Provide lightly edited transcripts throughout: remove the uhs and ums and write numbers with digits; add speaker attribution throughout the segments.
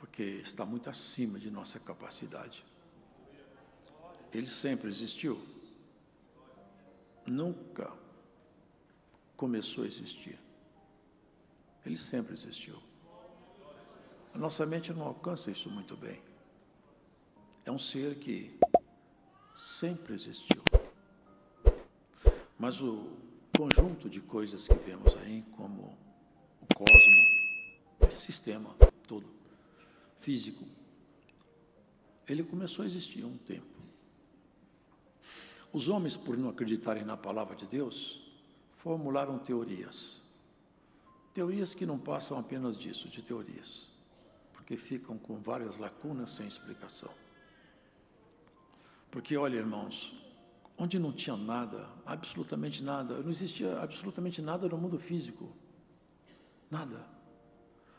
Speaker 1: porque está muito acima de nossa capacidade. Ele sempre existiu, nunca começou a existir. Ele sempre existiu. A nossa mente não alcança isso muito bem. É um ser que sempre existiu. Mas o conjunto de coisas que vemos aí, como o cosmos, o sistema todo, físico, ele começou a existir há um tempo. Os homens, por não acreditarem na palavra de Deus, formularam teorias. Teorias que não passam apenas disso, de teorias, porque ficam com várias lacunas sem explicação. Porque, olha, irmãos, onde não tinha nada, absolutamente nada, não existia absolutamente nada no mundo físico. Nada.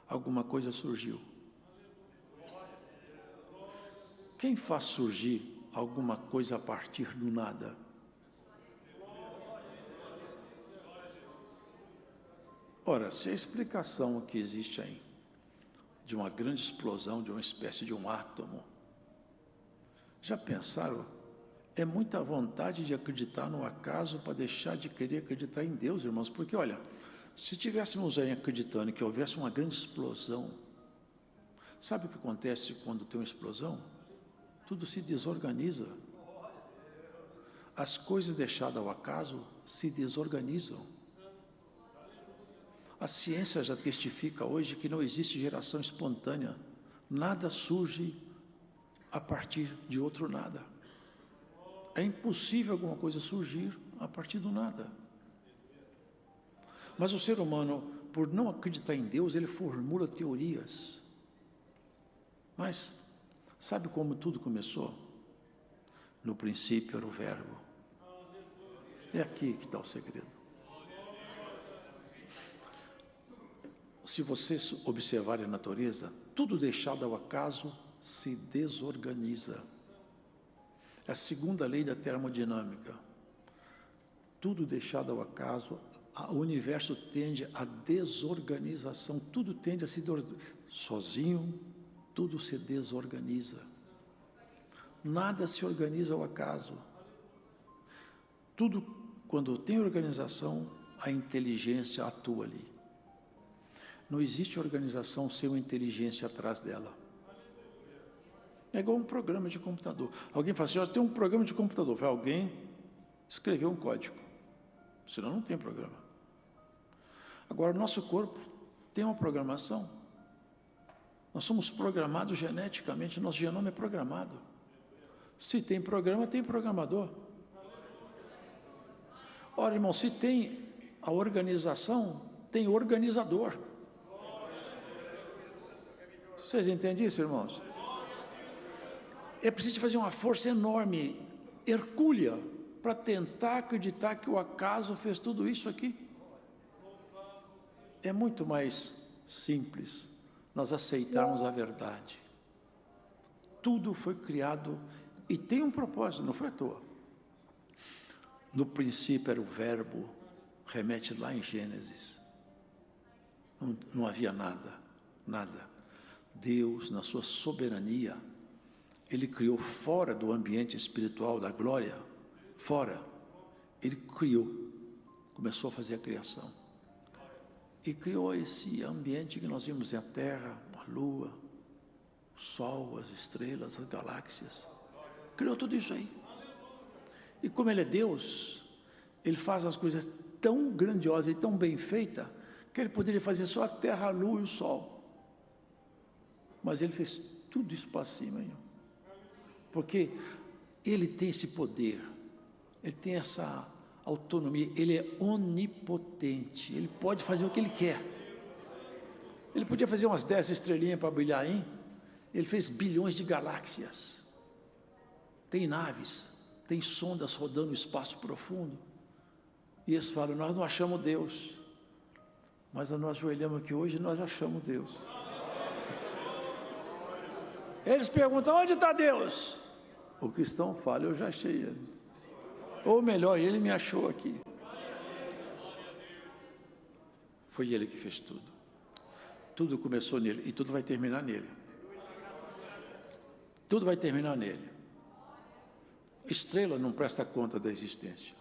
Speaker 1: Alguma coisa surgiu. Quem faz surgir alguma coisa a partir do nada? Ora, se a explicação que existe aí, de uma grande explosão, de uma espécie de um átomo, já pensaram? É muita vontade de acreditar no acaso para deixar de querer acreditar em Deus, irmãos, porque olha, se tivéssemos aí acreditando que houvesse uma grande explosão, sabe o que acontece quando tem uma explosão? Tudo se desorganiza. As coisas deixadas ao acaso se desorganizam. A ciência já testifica hoje que não existe geração espontânea. Nada surge a partir de outro nada. É impossível alguma coisa surgir a partir do nada. Mas o ser humano, por não acreditar em Deus, ele formula teorias. Mas, sabe como tudo começou? No princípio era o Verbo. É aqui que está o segredo. Se vocês observarem a natureza, tudo deixado ao acaso se desorganiza. É a segunda lei da termodinâmica. Tudo deixado ao acaso, o universo tende à desorganização, tudo tende a se sozinho, tudo se desorganiza. Nada se organiza ao acaso. Tudo, quando tem organização, a inteligência atua ali. Não existe organização sem uma inteligência atrás dela. É igual um programa de computador. Alguém fala assim, ó, tem um programa de computador. Alguém escreveu um código. Senão não tem programa. Agora, o nosso corpo tem uma programação. Nós somos programados geneticamente, nosso genoma é programado. Se tem programa, tem programador. Ora, irmão, se tem a organização, tem organizador. Vocês entendem isso, irmãos? É preciso fazer uma força enorme, hercúlea, para tentar acreditar que o acaso fez tudo isso aqui. É muito mais simples nós aceitarmos a verdade. Tudo foi criado e tem um propósito, não foi à toa. No princípio era o Verbo, remete lá em Gênesis. Não havia nada, nada. Deus, na sua soberania, Ele criou fora do ambiente espiritual da glória, fora. Ele criou, começou a fazer a criação. E criou esse ambiente que nós vimos a Terra, a Lua, o Sol, as estrelas, as galáxias. Criou tudo isso aí. E como Ele é Deus, Ele faz as coisas tão grandiosas e tão bem feitas, que Ele poderia fazer só a Terra, a Lua e o Sol. Mas Ele fez tudo isso para cima, hein? Porque Ele tem esse poder, Ele tem essa autonomia, Ele é onipotente, Ele pode fazer o que Ele quer. Ele podia fazer umas 10 estrelinhas para brilhar, hein? Ele fez bilhões de galáxias, tem naves, tem sondas rodando no espaço profundo, e eles falam, nós não achamos Deus, mas nós ajoelhamos aqui hoje e nós achamos Deus. Eles perguntam, onde está Deus? O cristão fala, eu já achei Ele. Ou melhor, Ele me achou aqui. Foi Ele que fez tudo. Tudo começou nele e tudo vai terminar nele. Tudo vai terminar nele. Estrela não presta conta da existência.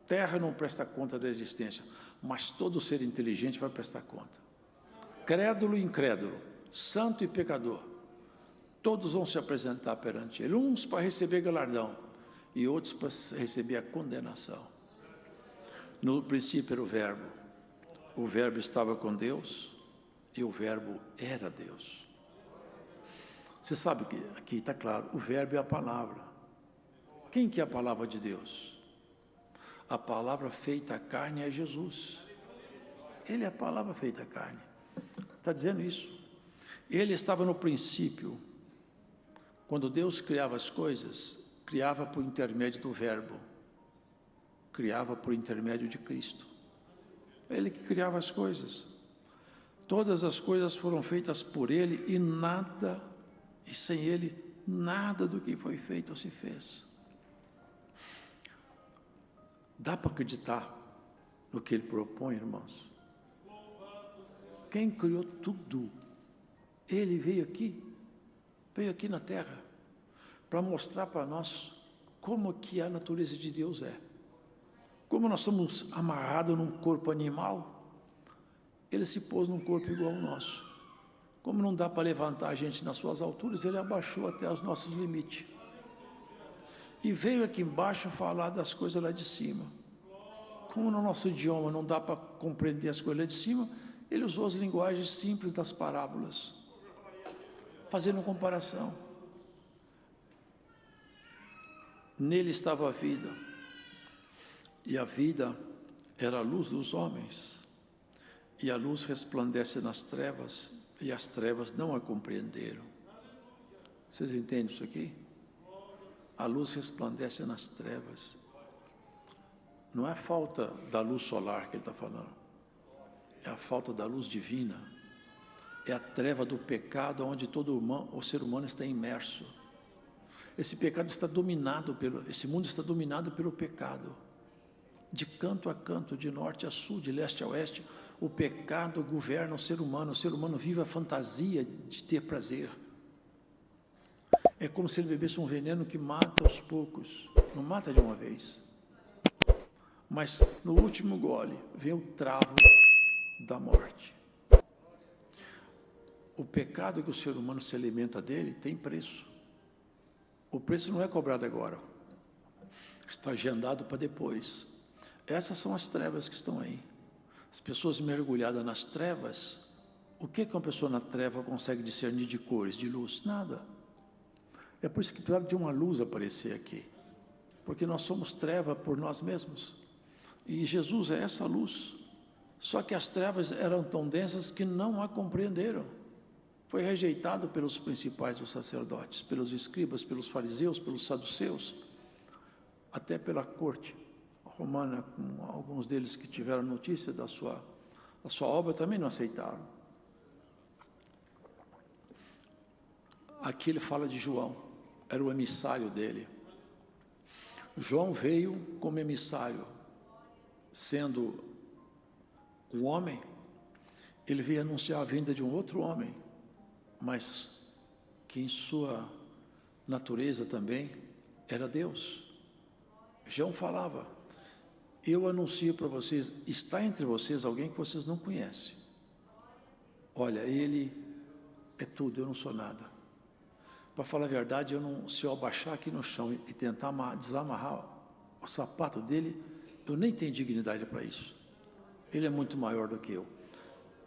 Speaker 1: Terra não presta conta da existência. Mas todo ser inteligente vai prestar conta. Crédulo e incrédulo, santo e pecador, todos vão se apresentar perante ele. Uns para receber galardão e outros para receber a condenação. No princípio era o Verbo. O Verbo estava com Deus e o Verbo era Deus. Você sabe que aqui está claro, o Verbo é a palavra. Quem que é a palavra de Deus? A palavra feita carne é Jesus. Ele é a palavra feita carne. Está dizendo isso. Ele estava no princípio. Quando Deus criava as coisas, criava por intermédio do Verbo. Criava por intermédio de Cristo. Ele que criava as coisas. Todas as coisas foram feitas por Ele e sem Ele, nada do que foi feito se fez. Dá para acreditar no que Ele propõe, irmãos? Quem criou tudo? Ele veio aqui na terra, para mostrar para nós como que a natureza de Deus é. Como nós somos amarrados num corpo animal, Ele se pôs num corpo igual ao nosso. Como não dá para levantar a gente nas suas alturas, Ele abaixou até os nossos limites. E veio aqui embaixo falar das coisas lá de cima. Como no nosso idioma não dá para compreender as coisas lá de cima, Ele usou as linguagens simples das parábolas, fazendo comparação. Nele estava a vida, e a vida era a luz dos homens, e a luz resplandece nas trevas, e as trevas não a compreenderam. Vocês entendem isso aqui? A luz resplandece nas trevas. Não é a falta da luz solar que ele está falando, é a falta da luz divina, é a treva do pecado onde o ser humano está imerso. Esse pecado está dominado esse mundo está dominado pelo pecado. De canto a canto, de norte a sul, de leste a oeste, o pecado governa o ser humano vive a fantasia de ter prazer. É como se ele bebesse um veneno que mata aos poucos, não mata de uma vez. Mas no último gole vem o travo da morte. O pecado que o ser humano se alimenta dele tem preço. O preço não é cobrado agora, está agendado para depois. Essas são as trevas que estão aí. As pessoas mergulhadas nas trevas, o que uma pessoa na treva consegue discernir de cores, de luz? Nada. É por isso que precisava de uma luz aparecer aqui, porque nós somos treva por nós mesmos, e Jesus é essa luz. Só que as trevas eram tão densas que não a compreenderam. Foi rejeitado pelos principais dos sacerdotes, pelos escribas, pelos fariseus, pelos saduceus, até pela corte romana, alguns deles que tiveram notícia da sua obra também não aceitaram. Aqui ele fala de João, era o emissário dele. João veio como emissário, sendo um homem, ele veio anunciar a vinda de um outro homem, mas que em sua natureza também era Deus. João falava: eu anuncio para vocês, está entre vocês alguém que vocês não conhecem. Olha, ele é tudo, eu não sou nada. Para falar a verdade, se eu abaixar aqui no chão e tentar desamarrar o sapato dele, eu nem tenho dignidade para isso. Ele é muito maior do que eu.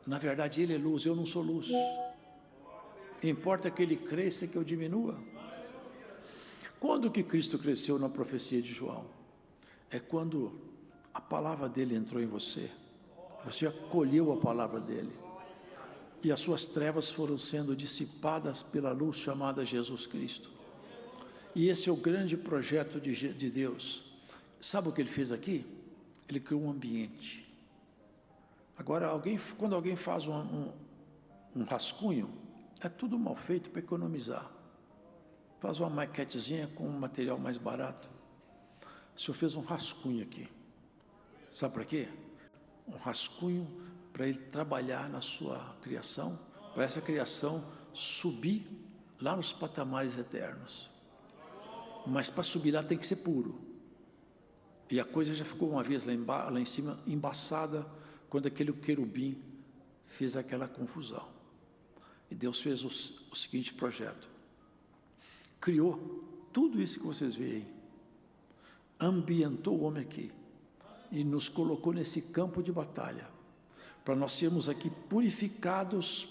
Speaker 1: Na verdade, ele é luz, eu não sou luz. Importa que ele cresça e que eu diminua. Quando que Cristo cresceu na profecia de João? É quando a palavra dele entrou em você. Você acolheu a palavra dele. E as suas trevas foram sendo dissipadas pela luz chamada Jesus Cristo. E esse é o grande projeto de Deus. Sabe o que ele fez aqui? Ele criou um ambiente. Agora, quando alguém faz um rascunho, é tudo mal feito para economizar. Faz uma maquetezinha com um material mais barato. O senhor fez um rascunho aqui. Sabe para quê? Um rascunho para ele trabalhar na sua criação, para essa criação subir lá nos patamares eternos. Mas para subir lá tem que ser puro. E a coisa já ficou uma vez lá em cima embaçada, quando aquele querubim fez aquela confusão. E Deus fez o seguinte projeto: criou tudo isso que vocês veem aí, ambientou o homem aqui e nos colocou nesse campo de batalha, para nós sermos aqui purificados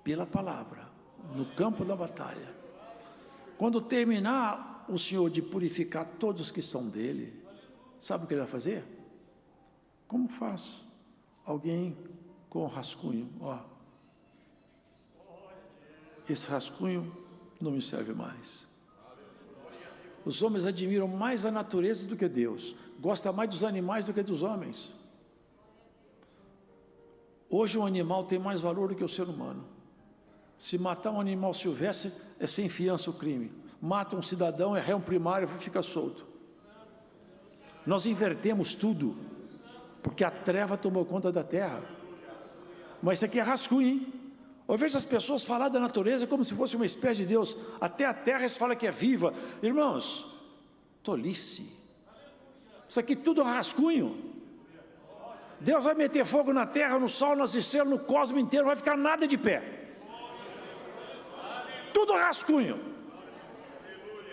Speaker 1: pela palavra, no campo da batalha. Quando terminar o Senhor de purificar todos que são dele, sabe o que ele vai fazer? Como faz alguém com rascunho? Ó, esse rascunho não me serve mais. Os homens admiram mais a natureza do que Deus, gostam mais dos animais do que dos homens. Hoje um animal tem mais valor do que o ser humano. Se matar um animal silvestre é sem fiança o crime. Mata um cidadão, é réu primário, fica solto. Nós invertemos tudo, porque a treva tomou conta da terra. Mas isso aqui é rascunho, hein? Eu vejo as pessoas falar da natureza como se fosse uma espécie de Deus. Até a terra eles falam que é viva. Irmãos, tolice. Isso aqui tudo é rascunho. Deus vai meter fogo na terra, no sol, nas estrelas, no cosmos inteiro, não vai ficar nada de pé. Tudo rascunho.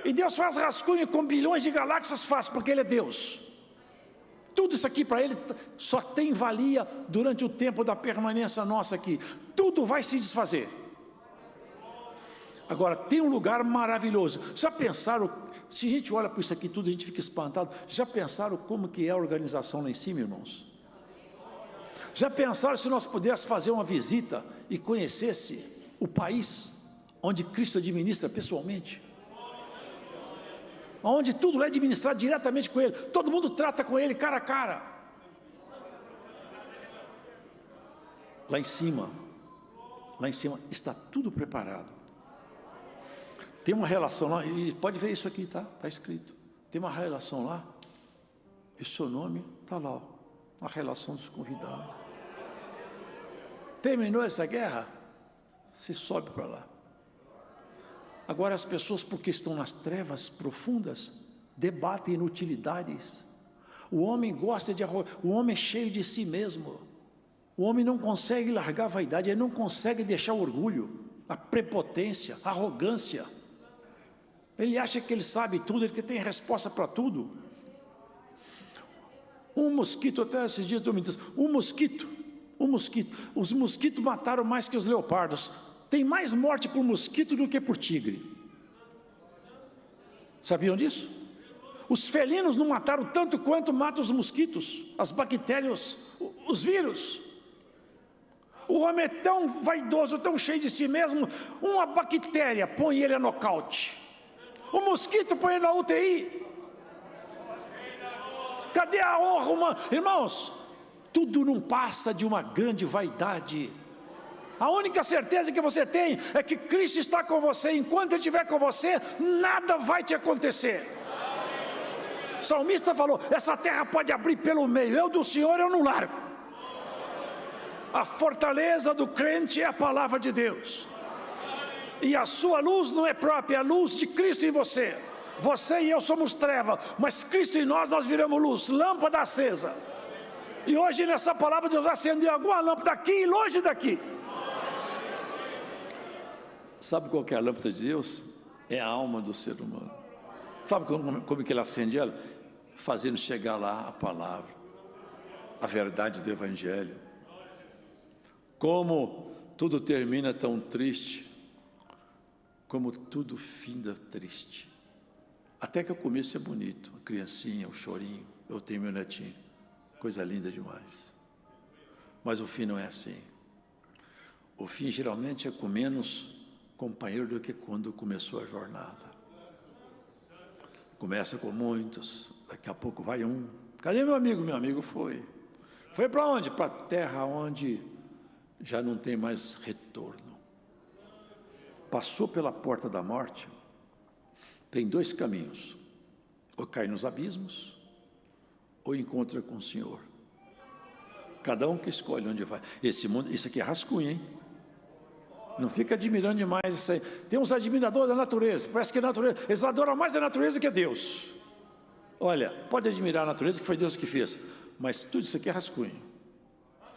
Speaker 1: E Deus faz rascunho com bilhões de galáxias, faz, porque Ele é Deus. Tudo isso aqui para Ele só tem valia durante o tempo da permanência nossa aqui. Tudo vai se desfazer. Agora, tem um lugar maravilhoso. Já pensaram, se a gente olha para isso aqui tudo, a gente fica espantado. Já pensaram como que é a organização lá em cima, irmãos? Já pensaram se nós pudéssemos fazer uma visita e conhecesse o país onde Cristo administra pessoalmente? Onde tudo é administrado diretamente com Ele, todo mundo trata com Ele cara a cara. Lá em cima está tudo preparado. Tem uma relação lá, e pode ver isso aqui, tá? Está escrito. Tem uma relação lá, e o seu nome está lá, ó, a relação dos convidados. Terminou essa guerra, se sobe para lá. Agora as pessoas, porque estão nas trevas profundas, debatem inutilidades. O homem gosta de o homem é cheio de si mesmo. O homem não consegue largar a vaidade, ele não consegue deixar o orgulho, a prepotência, a arrogância. Ele acha que ele sabe tudo, ele que tem resposta para tudo. Um mosquito, até esses dias eu me disse, os mosquitos mataram mais que os leopardos. Tem mais morte por mosquito do que por tigre. Sabiam disso? Os felinos não mataram tanto quanto matam os mosquitos, as bactérias, os vírus. O homem é tão vaidoso, tão cheio de si mesmo, uma bactéria põe ele a nocaute. O mosquito põe ele na UTI. Cadê a honra humana? Irmãos, tudo não passa de uma grande vaidade. A única certeza que você tem é que Cristo está com você. Enquanto Ele estiver com você, nada vai te acontecer. O salmista falou, essa terra pode abrir pelo meio, eu do Senhor eu não largo. A fortaleza do crente é a palavra de Deus. E a sua luz não é própria, é a luz de Cristo em você. Você e eu somos treva, mas Cristo em nós viramos luz, lâmpada acesa. E hoje nessa palavra Deus acendeu alguma lâmpada aqui e longe daqui. Sabe qual que é a lâmpada de Deus? É a alma do ser humano. Sabe como que Ele acende ela? Fazendo chegar lá a palavra, a verdade do Evangelho. Como tudo termina tão triste, como tudo finda triste. Até que o começo é bonito, a criancinha, o chorinho, eu tenho meu netinho, coisa linda demais. Mas o fim não é assim. O fim geralmente é com menos companheiro do que quando começou a jornada. Começa com muitos, daqui a pouco vai um. Cadê meu amigo? Meu amigo foi. Foi para onde? Para a terra onde já não tem mais retorno. Passou pela porta da morte, tem dois caminhos: ou cai nos abismos, ou encontra com o Senhor. Cada um que escolhe onde vai. Esse mundo, isso aqui é rascunho, hein? Não fica admirando demais isso aí. Tem uns admiradores da natureza, parece que a natureza, eles adoram mais a natureza que a Deus. Olha, pode admirar a natureza, que foi Deus que fez, mas tudo isso aqui é rascunho.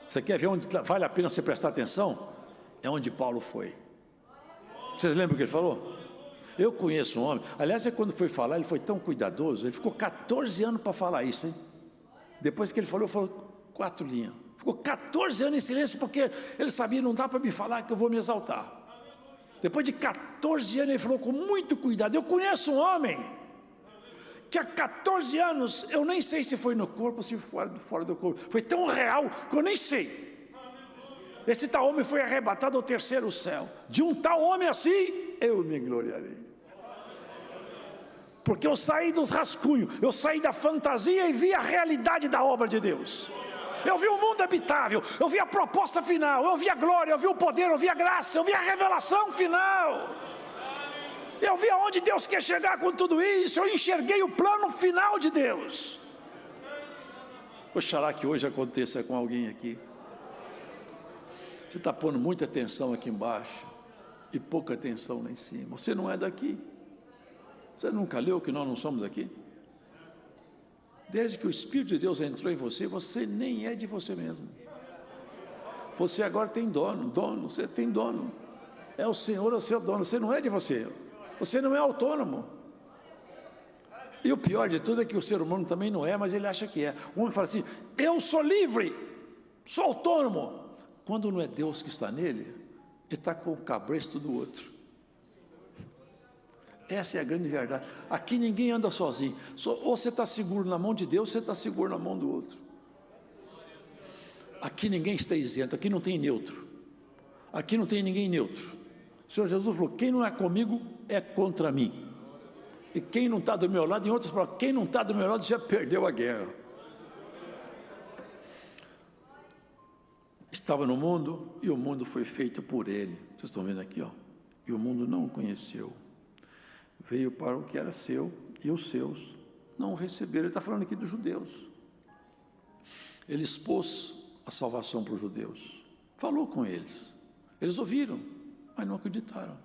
Speaker 1: Você quer ver onde vale a pena você prestar atenção? É onde Paulo foi. Vocês lembram o que ele falou? Eu conheço um homem, aliás, quando foi falar, ele foi tão cuidadoso, ele ficou 14 anos para falar isso, hein? Depois que ele falou 4 linhas. Ficou 14 anos em silêncio, porque ele sabia, não dá para me falar que eu vou me exaltar. Depois de 14 anos, ele falou com muito cuidado. Eu conheço um homem, que há 14 anos, eu nem sei se foi no corpo ou se foi fora do corpo. Foi tão real, que eu nem sei. Esse tal homem foi arrebatado ao terceiro céu. De um tal homem assim, eu me gloriarei. Porque eu saí dos rascunhos, eu saí da fantasia e vi a realidade da obra de Deus. Eu vi o mundo habitável, eu vi a proposta final, eu vi a glória, eu vi o poder, eu vi a graça, eu vi a revelação final. Eu vi aonde Deus quer chegar com tudo isso, eu enxerguei o plano final de Deus. Oxalá que hoje aconteça com alguém aqui. Você está pondo muita atenção aqui embaixo e pouca atenção lá em cima. Você não é daqui. Você nunca leu que nós não somos daqui? Desde que o Espírito de Deus entrou em você, você nem é de você mesmo. Você agora tem dono, você tem dono. É o Senhor, é o seu dono, você não é de você. Você não é autônomo. E o pior de tudo é que o ser humano também não é, mas ele acha que é. O homem fala assim, eu sou livre, sou autônomo. Quando não é Deus que está nele, ele está com o cabresto do outro. Essa é a grande verdade. Aqui ninguém anda sozinho. Ou você está seguro na mão de Deus, ou você está seguro na mão do outro. Aqui ninguém está isento, aqui não tem neutro. Aqui não tem ninguém neutro. O Senhor Jesus falou, quem não é comigo é contra mim. E quem não está do meu lado, em outras palavras, quem não está do meu lado já perdeu a guerra. Estava no mundo e o mundo foi feito por ele. Vocês estão vendo aqui, ó. E o mundo não o conheceu. Veio para o que era seu e os seus não o receberam. Ele está falando aqui dos judeus. Ele expôs a salvação para os judeus. Falou com eles. Eles ouviram, mas não acreditaram.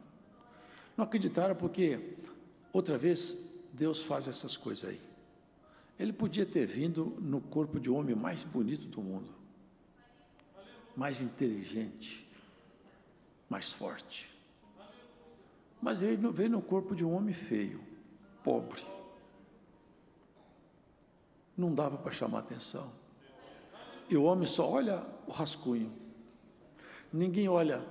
Speaker 1: Não acreditaram porque, outra vez, Deus faz essas coisas aí. Ele podia ter vindo no corpo de homem mais bonito do mundo. Mais inteligente, mais forte. Mas ele veio no corpo de um homem feio, pobre. Não dava para chamar atenção. E o homem só olha o rascunho. Ninguém olha.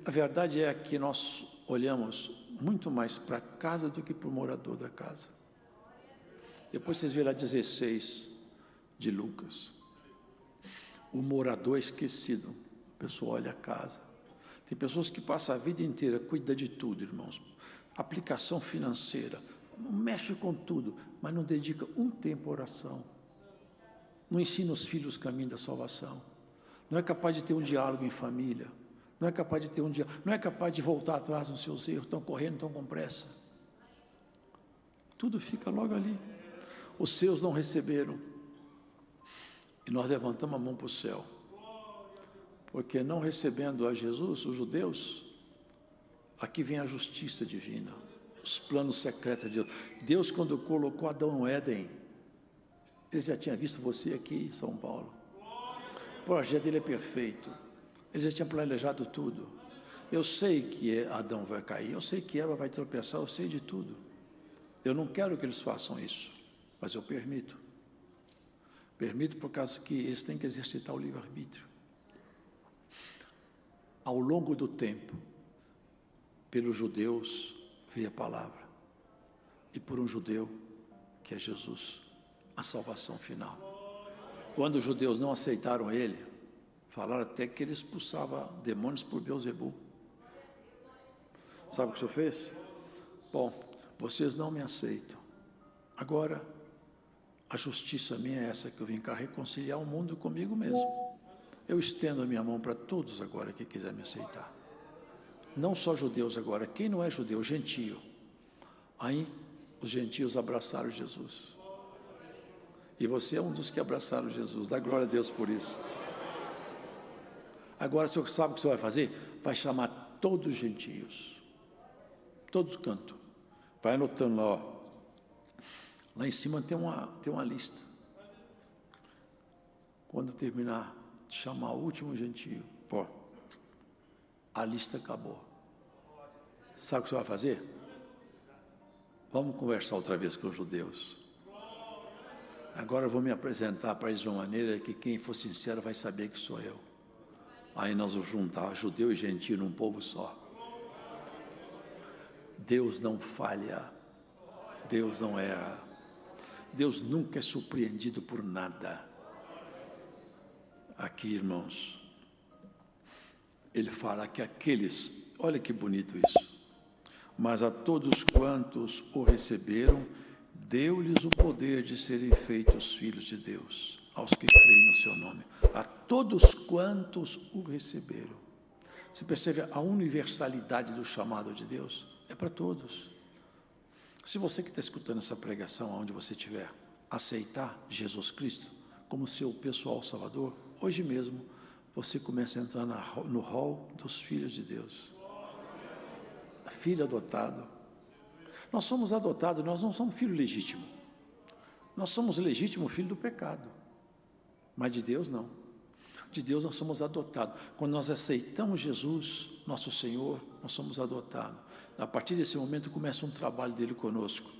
Speaker 1: A verdade é que nós olhamos muito mais para a casa do que para o morador da casa. Depois vocês verão 16 de Lucas. O morador esquecido. A pessoa olha a casa. Tem pessoas que passam a vida inteira, cuidam de tudo, irmãos. Aplicação financeira, mexe com tudo, mas não dedica um tempo à oração. Não ensina os filhos o caminho da salvação. Não é capaz de ter um diálogo em família. Não é capaz de ter um diálogo. Não é capaz de voltar atrás nos seus erros. Estão correndo, estão com pressa. Tudo fica logo ali. Os seus não receberam. E nós levantamos a mão para o céu. Porque não recebendo a Jesus, os judeus, aqui vem a justiça divina, os planos secretos de Deus. Deus, quando colocou Adão no Éden, ele já tinha visto você aqui em São Paulo. O projeto dele é perfeito. Ele já tinha planejado tudo. Eu sei que Adão vai cair, eu sei que Eva vai tropeçar, eu sei de tudo. Eu não quero que eles façam isso, mas eu permito. Permito por causa que eles têm que exercitar o livre-arbítrio. Ao longo do tempo, pelos judeus veio a palavra, e por um judeu, que é Jesus, a salvação final. Quando os judeus não aceitaram ele, falaram até que ele expulsava demônios por Beelzebul. Sabe o que o senhor fez? Bom, vocês não me aceitam. Agora, a justiça minha é essa, que eu vim cá reconciliar o mundo comigo mesmo. Eu estendo a minha mão para todos agora que quiser me aceitar. Não só judeus agora, quem não é judeu, gentio. Aí os gentios abraçaram Jesus. E você é um dos que abraçaram Jesus. Dá glória a Deus por isso. Agora, o senhor sabe o que o senhor vai fazer? Vai chamar todos os gentios. Todos cantos. Vai anotando lá, ó. Lá em cima tem uma lista. Quando terminar de chamar o último gentio, pô, a lista acabou. Sabe o que você vai fazer? Vamos conversar outra vez com os judeus. Agora eu vou me apresentar para eles de uma maneira que quem for sincero vai saber que sou eu. Aí nós vamos juntar judeu e gentio num povo só. Deus não falha. Deus não erra. Deus nunca é surpreendido por nada. Aqui, irmãos, ele fala que aqueles, olha que bonito isso, mas a todos quantos o receberam, deu-lhes o poder de serem feitos filhos de Deus, aos que creem no seu nome. A todos quantos o receberam. Você percebe a universalidade do chamado de Deus? É para todos. Se você que está escutando essa pregação, onde você estiver, aceitar Jesus Cristo como seu pessoal salvador, hoje mesmo você começa a entrar no hall dos filhos de Deus. Filho adotado. Nós somos adotados, nós não somos filho legítimo. Nós somos legítimo filho do pecado. Mas de Deus não. De Deus nós somos adotados. Quando nós aceitamos Jesus, nosso Senhor, nós somos adotados. A partir desse momento começa um trabalho dele conosco.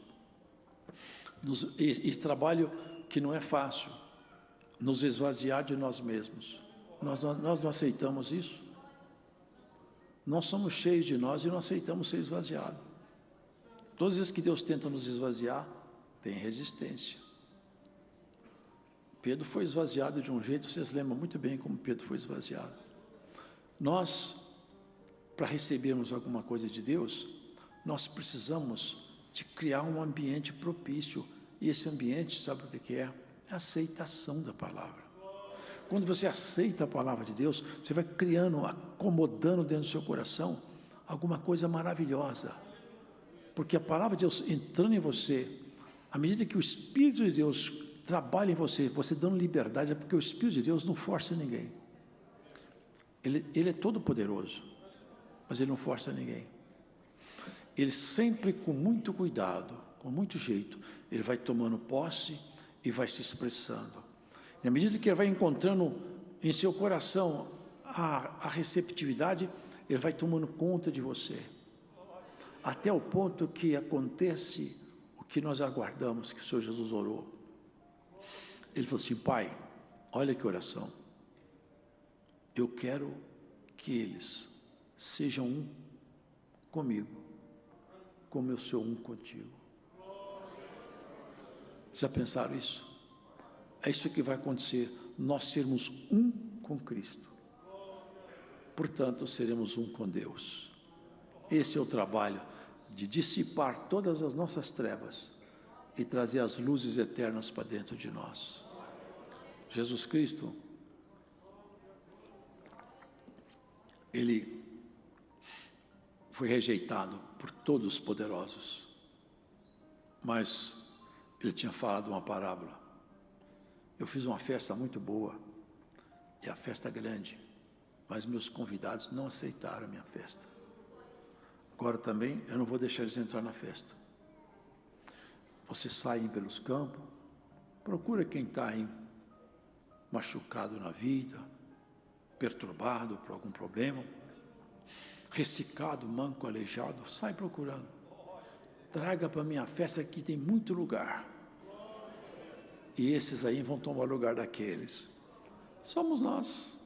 Speaker 1: E trabalho que não é fácil. Nos esvaziar de nós mesmos. Nós não aceitamos isso. Nós somos cheios de nós e não aceitamos ser esvaziados. Todas as vezes que Deus tenta nos esvaziar, tem resistência. Pedro foi esvaziado de um jeito, vocês lembram muito bem como Pedro foi esvaziado. Nós, para recebermos alguma coisa de Deus, nós precisamos de criar um ambiente propício. E esse ambiente, sabe o que é? É a aceitação da palavra. Quando você aceita a palavra de Deus, você vai criando, acomodando dentro do seu coração alguma coisa maravilhosa. Porque a palavra de Deus entrando em você, à medida que o Espírito de Deus trabalha em você, você dando liberdade, é porque o Espírito de Deus não força ninguém. Ele é todo poderoso, mas ele não força ninguém. Ele sempre com muito cuidado, com muito jeito, ele vai tomando posse e vai se expressando. E à medida que ele vai encontrando em seu coração a receptividade, ele vai tomando conta de você. Até o ponto que acontece o que nós aguardamos, que o Senhor Jesus orou. Ele falou assim: Pai, olha que oração. Eu quero que eles sejam um comigo, como eu sou um contigo. Já pensaram isso? É isso que vai acontecer, nós sermos um com Cristo. Portanto, seremos um com Deus. Esse é o trabalho de dissipar todas as nossas trevas e trazer as luzes eternas para dentro de nós. Jesus Cristo, ele foi rejeitado por todos os poderosos, mas ele tinha falado uma parábola. Eu fiz uma festa muito boa, e a festa grande, mas meus convidados não aceitaram a minha festa. Agora também eu não vou deixar eles entrar na festa. Vocês saem pelos campos, procura quem está aí machucado na vida, perturbado por algum problema, ressecado, manco, aleijado, sai procurando. Traga para a minha festa, que tem muito lugar. E esses aí vão tomar o lugar daqueles. Somos nós.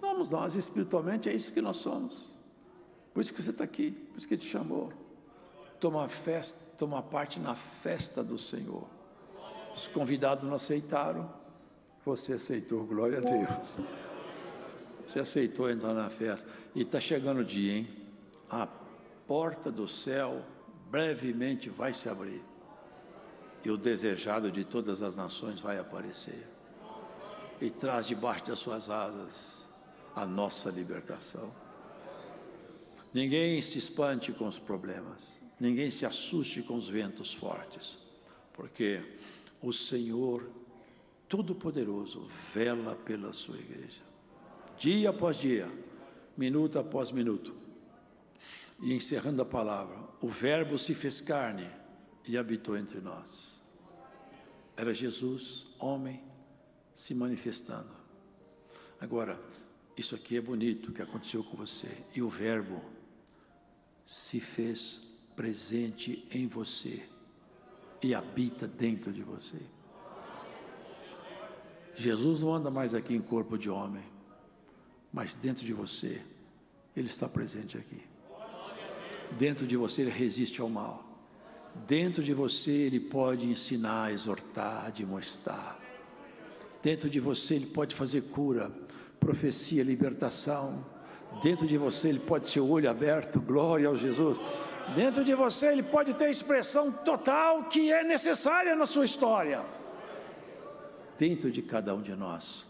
Speaker 1: Somos nós, espiritualmente é isso que nós somos. Por isso que você está aqui, por isso que Ele te chamou. Tomar parte na festa do Senhor. Os convidados não aceitaram, você aceitou, glória a Deus. Você aceitou entrar na festa. E está chegando o dia, hein? A porta do céu brevemente vai se abrir. E o desejado de todas as nações vai aparecer. E traz debaixo das suas asas a nossa libertação. Ninguém se espante com os problemas. Ninguém se assuste com os ventos fortes. Porque o Senhor Todo-Poderoso vela pela sua igreja. Dia após dia, minuto após minuto. E encerrando a palavra, o Verbo se fez carne e habitou entre nós. Era Jesus, homem, se manifestando. Agora, isso aqui é bonito que aconteceu com você. E o Verbo se fez presente em você e habita dentro de você. Jesus não anda mais aqui em corpo de homem, mas dentro de você, Ele está presente aqui. Dentro de você Ele resiste ao mal. Dentro de você Ele pode ensinar, exortar, admoestar. Dentro de você Ele pode fazer cura, profecia, libertação. Dentro de você Ele pode ser o olho aberto, glória ao Jesus. Dentro de você Ele pode ter a expressão total que é necessária na sua história. Dentro de cada um de nós,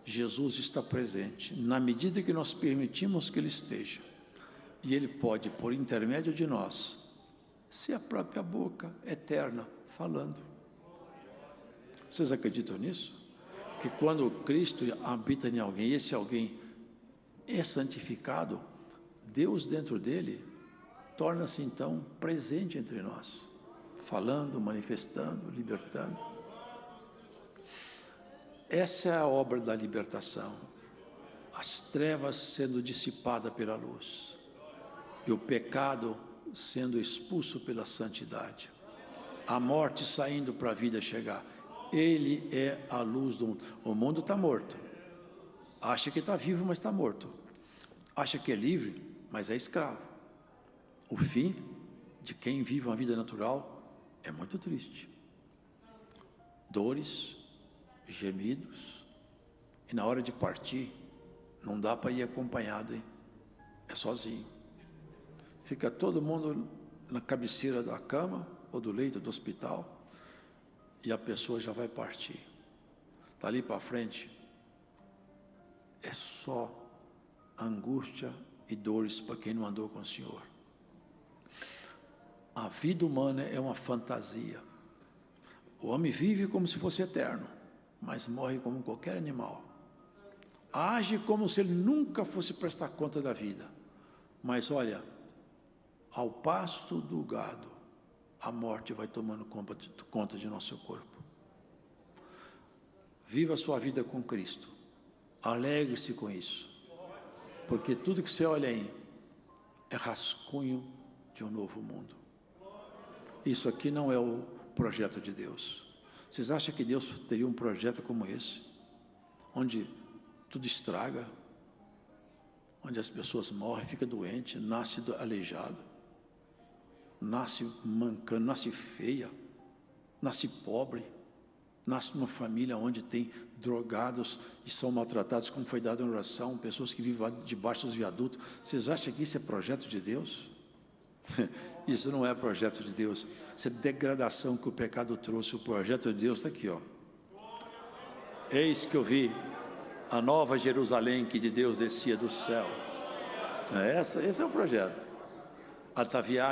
Speaker 1: Jesus está presente, na medida que nós permitimos que Ele esteja. E Ele pode, por intermédio de nós, ser a própria boca eterna falando. Vocês acreditam nisso? Que quando Cristo habita em alguém, e esse alguém é santificado, Deus dentro dele torna-se então presente entre nós, falando, manifestando, libertando. Essa é a obra da libertação, as trevas sendo dissipadas pela luz e o pecado sendo expulso pela santidade, a morte saindo para a vida chegar. Ele é a luz do mundo. O mundo está morto, acha que está vivo, mas está morto, acha que é livre, mas é escravo. O fim de quem vive uma vida natural é muito triste, dores, gemidos, e na hora de partir não dá para ir acompanhado, hein? É sozinho. Fica todo mundo na cabeceira da cama ou do leito do hospital e a pessoa já vai partir. Dali para frente é só angústia e dores para quem não andou com o Senhor. A vida humana é uma fantasia. O homem vive como se fosse eterno, mas morre como qualquer animal. Age como se ele nunca fosse prestar conta da vida. Mas olha, ao pasto do gado, a morte vai tomando conta de nosso corpo. Viva a sua vida com Cristo. Alegre-se com isso. Porque tudo que você olha aí é rascunho de um novo mundo. Isso aqui não é o projeto de Deus. Vocês acham que Deus teria um projeto como esse? Onde tudo estraga, onde as pessoas morrem, ficam doentes, nasce aleijado, nasce mancando, nasce feia, nasce pobre, nasce numa família onde tem drogados e são maltratados, como foi dado em oração, pessoas que vivem debaixo dos viadutos. Vocês acham que isso é projeto de Deus? Isso não é projeto de Deus. Isso é degradação que o pecado trouxe. O projeto de Deus está aqui, ó. Eis que eu vi a nova Jerusalém que de Deus descia do céu. Esse é o projeto. Ataviado